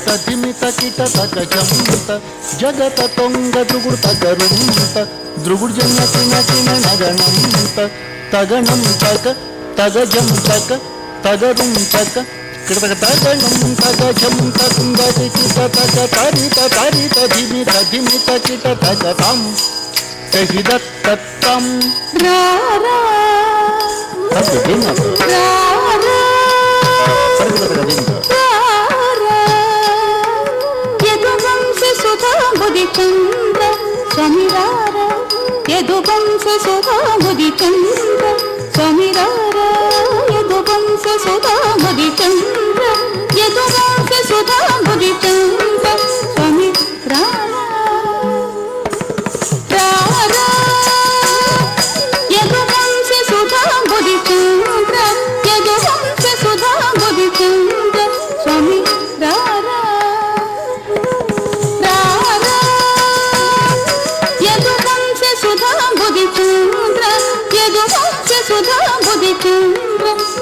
తదిమిత కిట తక జంత జగత తొంగ ద్రుగుడు తగరుంత ద్రుగుడు జన్న కిన కిన నగనంత తగణం తక తగజం తక తగరుం తక కిటక తగణం తగజం తకుంగతి కిట తక తరిత తరిత ధిమిత ధిమిత కిట తక తం తహిదత్తం రారా తదిన రారా సుధాబుది చంద్ర స్వామిరార యదువంశ సుధాబుది చంద్ర స్వామిరార యదువంశ సుధాబుది చంద్ర యదువంశ సుధాబుది చంద్ర స్వామి రారా రారా యదువంశ సుధాబుది చంద్ర యదువంశ సుధాబుది చంద్ర స్వామి రారా చంద్ర యదువంశ సుధాబుది చంద్ర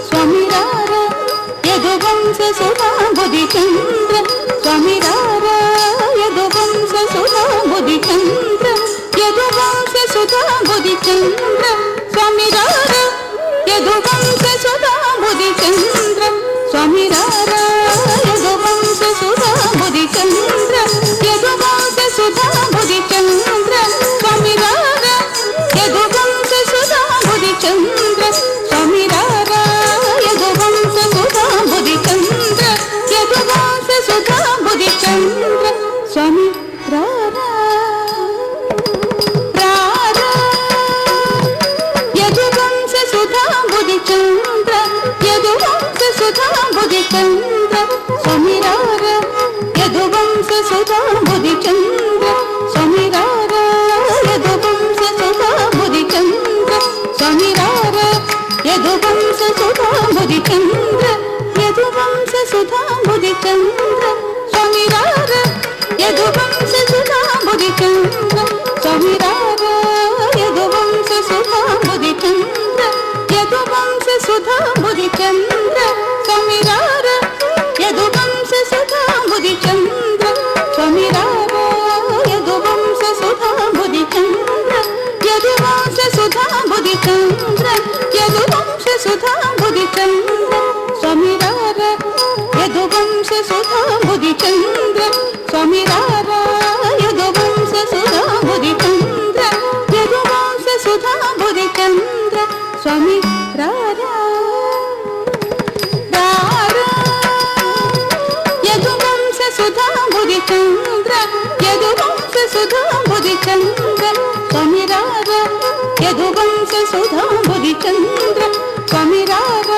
స్వామిరార యదువంశ సుధాబుది చంద్ర స్వామిరార యదువంశ సుధాబుది చంద్ర యదువంశ సుధాబుది చంద్ర స్వామిరార యదువంశ సుధాబుది చంద్ర స్వామిరార యదువంశ సుధాబుది చంద్ర యదువంశ సుధాబుది చంద్ర స్వామిరార యదువంశ సుధాబుది చంద్ర స్వామిరార యదువంశ సుధాబుది చంద్ర యదువంశ సుధాబుది చంద్ర స్వామి రారా రారా యదువంశ సుధాబుది చంద్ర యదువంశ సుధాబుది చంద్ర స్వామిరార యదువంశ సుధాబుది చంద్ర స్వామిరార యదువంశ సుధాబుది చంద్ర స్వామిరార యదువంశ సుధాబుది చంద్ర యదువంశ సుధాబుది చంద్ర స్వామిరార యదువంశ సుధాబుది చంద్ర స్వామిరార యదువంశ సుధాబుది చంద్ర యదువంశ సుధాబుది చంద్ర స్వామిరార యదువంశ సుధాబుది చంద్ర స్వామిరార యదువంశ సుధాబుది చంద్ర యదువంశ సుధాబుది చంద్ర యదువంశ సుధాబుది చంద్ర స్వామిరార యదువంశ సుధాబుది చంద్ర స్వామిరార యదువంశ సుధాబుది చంద్ర యదువంశ సుధాబుది చంద్ర స్వామి రారా రారా యదువంశ సుధాబుది చంద్ర యదువంశ సుధాబుది చంద్ర స్వామిరార యదువంశ సుధాబుది చంద్ర స్వామిరార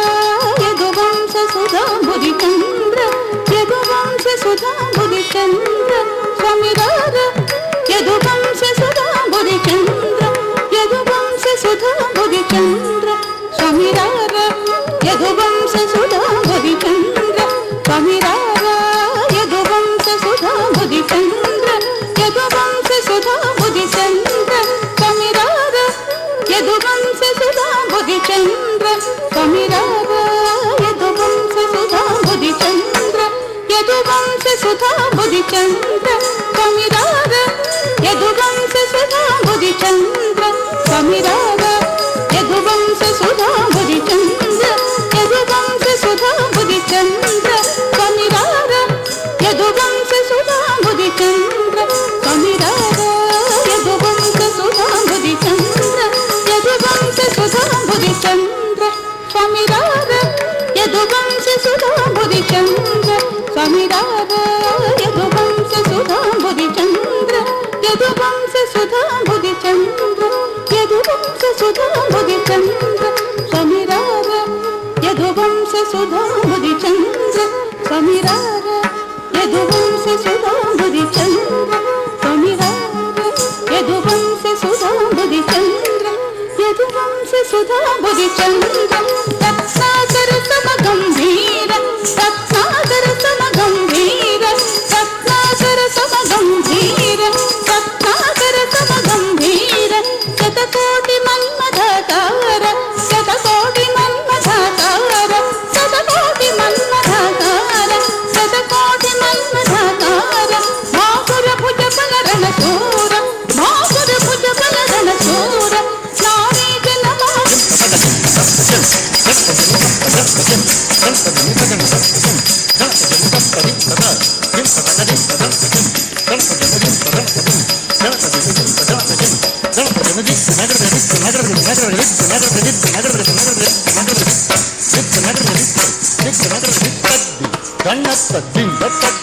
యదువంశ సుధాబుది చంద్ర యదువంశ సుధాబుది చంద్ర స్వామిరార యదువంశ సుధాబుది చంద్ర యదువంశ సుధాబుది చంద్ర స్వామిరార యదువంశ సుధాబుది చంద్ర స్వామిరార యదువంశ సుధాబుది చంద్ర యదువంశ సుధాబుది చంద్ర స్వామిరార యదువంశ సుధాబుది చంద్ర స్వామిరార యదువంశ సుధాబుది చంద్ర యదువంశ సుధాబుది చంద్ర స్వామిరార యదువంశ సుధాబుది చంద్ర స్వామిరార యదువంశ సుధాబుది చంద్ర యదువంశ సుధాబుది చంద్ర స్వామిరార యదువంశ సుధాబుది చంద్ర స్వామిరార యదువంశ సుధాబుది చంద్ర యదువంశ సుధాబుది చంద్ర స్వామిరార యదువంశ సుధాబుది చంద్ర స్వామిరార యదువంశ సుధాబుది చంద్ర యదువంశ సుధాబుది చంద్ర యదువంశ సుధాబుది చంద్ర స్వామిరార యదువంశ సుధాబుది చంద్ర స్వామిరార యదువంశ సుధాబుది చంద్ర స్వామిరార యదువంశ సుధాబుది చంద్ర యదువంశ సుధాబుది చంద్ర రత్నాకర సమగంభీర रत्नाकर समगंभीर रत्नाकर समगंभीर रत्नाकर समगंभीर शतकोटि मन्मथाकार शतकोटि मन्मथाकार शतकोटि मन्मथाकार शतकोटि मन्मथाकार माधुर भुज बलरण शूर माधुर भुज बलरण शूर नारी जनमा ಗಣಪತಿ